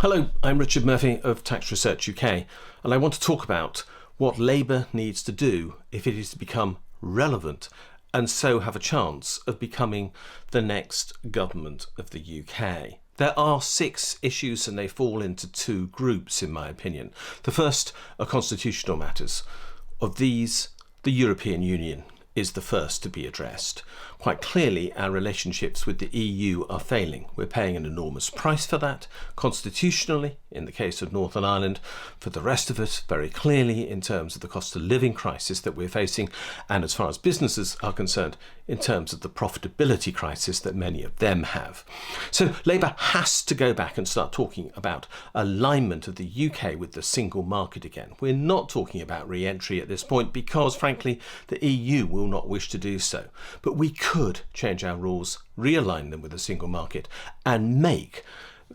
Hello, I'm Richard Murphy of Tax Research UK, and I want to talk about what Labour needs to do if it is to become relevant and so have a chance of becoming the next government of the UK. There are 6 issues and they fall into 2 groups, in my opinion. The first are constitutional matters. Of these, the European Union is the first to be addressed. Quite clearly, our relationships with the EU are failing. We're paying an enormous price for that, constitutionally, in the case of Northern Ireland, for the rest of us, very clearly, in terms of the cost of living crisis that we're facing, and as far as businesses are concerned, in terms of the profitability crisis that many of them have. So Labour has to go back and start talking about alignment of the UK with the single market again. We're not talking about re-entry at this point because, frankly, the EU will not wish to do so. But we could change our rules, realign them with the single market, and make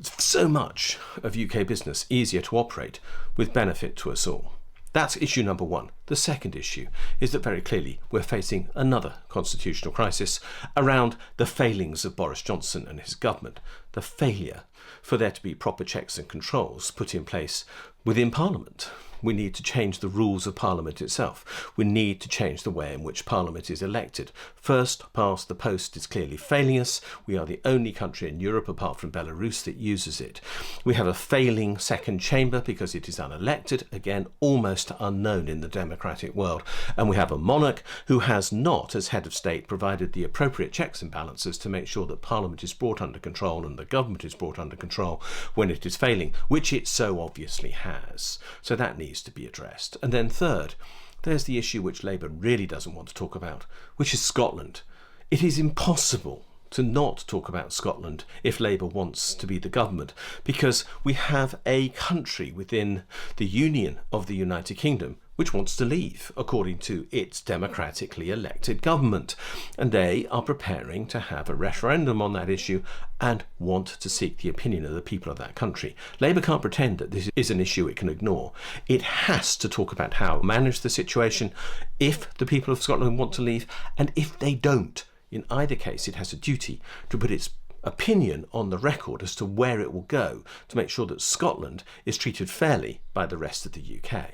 so much of UK business easier to operate with benefit to us all. That's issue number 1. The second issue is that very clearly we're facing another constitutional crisis around the failings of Boris Johnson and his government, the failure for there to be proper checks and controls put in place within Parliament. We need to change the rules of Parliament itself. We need to change the way in which Parliament is elected. First past the post is clearly failing us. We are the only country in Europe, apart from Belarus, that uses it. We have a failing second chamber because it is unelected, again, almost unknown in the democratic world. And we have a monarch who has not, as head of state, provided the appropriate checks and balances to make sure that Parliament is brought under control and the government is brought under control when it is failing, which it so obviously has. So that needs to be addressed. And then third, there's the issue which Labour really doesn't want to talk about, which is Scotland. It is impossible to not talk about Scotland if Labour wants to be the government, because we have a country within the Union of the United Kingdom which wants to leave, according to its democratically elected government. And they are preparing to have a referendum on that issue and want to seek the opinion of the people of that country. Labour can't pretend that this is an issue it can ignore. It has to talk about how to manage the situation if the people of Scotland want to leave, and if they don't. In either case, it has a duty to put its opinion on the record as to where it will go to make sure that Scotland is treated fairly by the rest of the UK.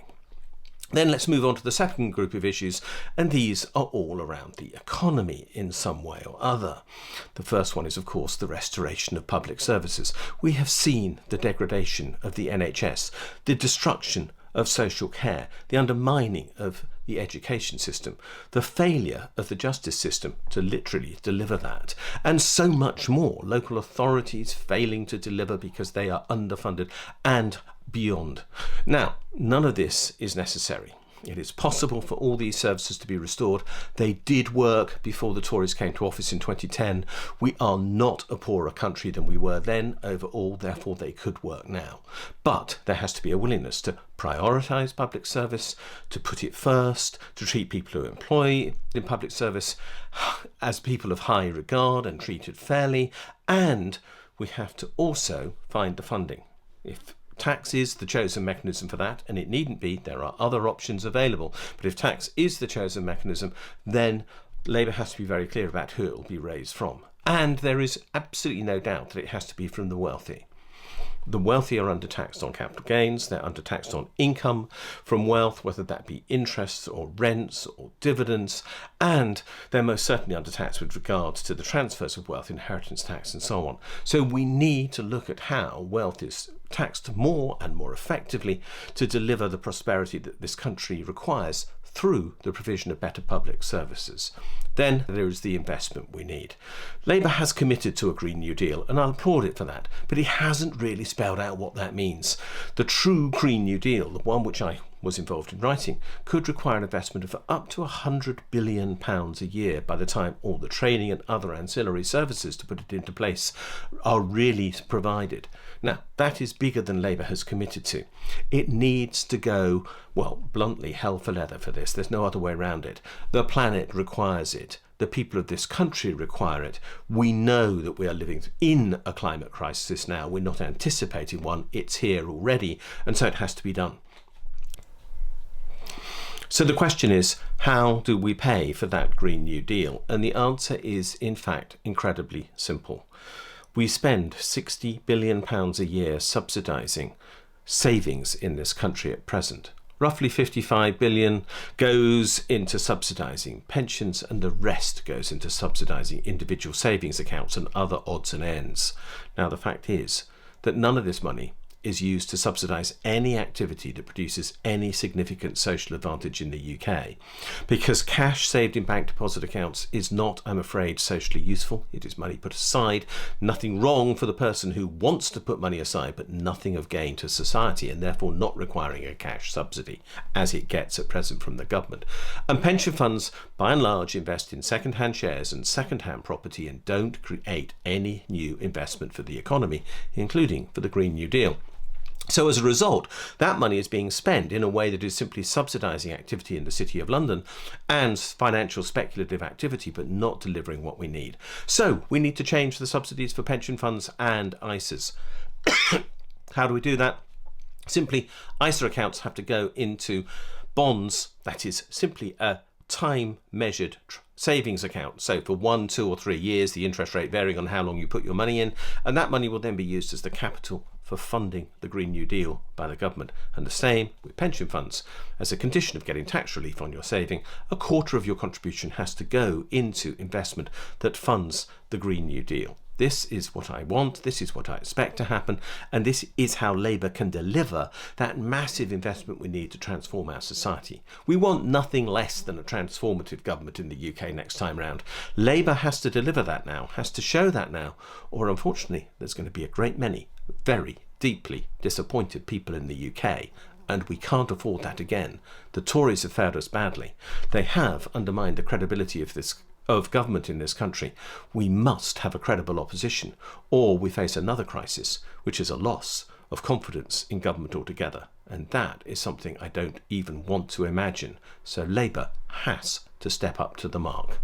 Then let's move on to the second group of issues, and these are all around the economy in some way or other. The first one is, of course, the restoration of public services. We have seen the degradation of the NHS, the destruction of social care, the undermining of the education system, the failure of the justice system to literally deliver that, and so much more. Local authorities failing to deliver because they are underfunded and beyond. Now, none of this is necessary. It is possible for all these services to be restored. They did work before the Tories came to office in 2010. We are not a poorer country than we were then overall, therefore they could work now. But there has to be a willingness to prioritise public service, to put it first, to treat people who employ in public service as people of high regard and treated fairly, and we have to also find the funding. If tax is the chosen mechanism for that, and it needn't be, there are other options available, but if tax is the chosen mechanism, then Labour has to be very clear about who it will be raised from. And there is absolutely no doubt that it has to be from the wealthy. The wealthy are undertaxed on capital gains, they're undertaxed on income from wealth, whether that be interests or rents or dividends, and they're most certainly undertaxed with regards to the transfers of wealth, inheritance tax and so on. So we need to look at how wealth is taxed more and more effectively to deliver the prosperity that this country requires through the provision of better public services. Then there is the investment we need. Labour has committed to a Green New Deal, and I'll applaud it for that, but it hasn't really spelled out what that means. The true Green New Deal, the one which I was involved in writing, could require an investment of up to £100 billion a year by the time all the training and other ancillary services to put it into place are really provided. Now, that is bigger than Labour has committed to. It needs to go, well, bluntly, hell for leather for this. There's no other way around it. The planet requires it. The people of this country require it. We know that we are living in a climate crisis now. We're not anticipating one. It's here already, and so it has to be done. So the question is, how do we pay for that Green New Deal? And the answer is, in fact, incredibly simple. We spend £60 billion a year subsidising savings in this country at present. Roughly 55 billion goes into subsidising pensions, and the rest goes into subsidising individual savings accounts and other odds and ends. Now, the fact is that none of this money is used to subsidise any activity that produces any significant social advantage in the UK, because cash saved in bank deposit accounts is not, I'm afraid, socially useful. It is money put aside. Nothing wrong for the person who wants to put money aside, but nothing of gain to society, and therefore not requiring a cash subsidy as it gets at present from the government. And pension funds, by and large, invest in second-hand shares and second-hand property and don't create any new investment for the economy, including for the Green New Deal. So as a result, that money is being spent in a way that is simply subsidising activity in the City of London and financial speculative activity, but not delivering what we need. So we need to change the subsidies for pension funds and ISAs. How do we do that? Simply, ISA accounts have to go into bonds, that is simply a time-measured savings account. So for 1, 2 or 3 years, the interest rate varying on how long you put your money in, and that money will then be used as the capital for funding the Green New Deal by the government. And the same with pension funds. As a condition of getting tax relief on your saving, a quarter of your contribution has to go into investment that funds the Green New Deal. This is what I want, this is what I expect to happen, and this is how Labour can deliver that massive investment we need to transform our society. We want nothing less than a transformative government in the UK next time round. Labour has to deliver that now, has to show that now, or unfortunately there's going to be a great many very deeply disappointed people in the UK, and we can't afford that again. The Tories have failed us badly. They have undermined the credibility of government in this country. We must have a credible opposition, or we face another crisis, which is a loss of confidence in government altogether. And that is something I don't even want to imagine. So Labour has to step up to the mark.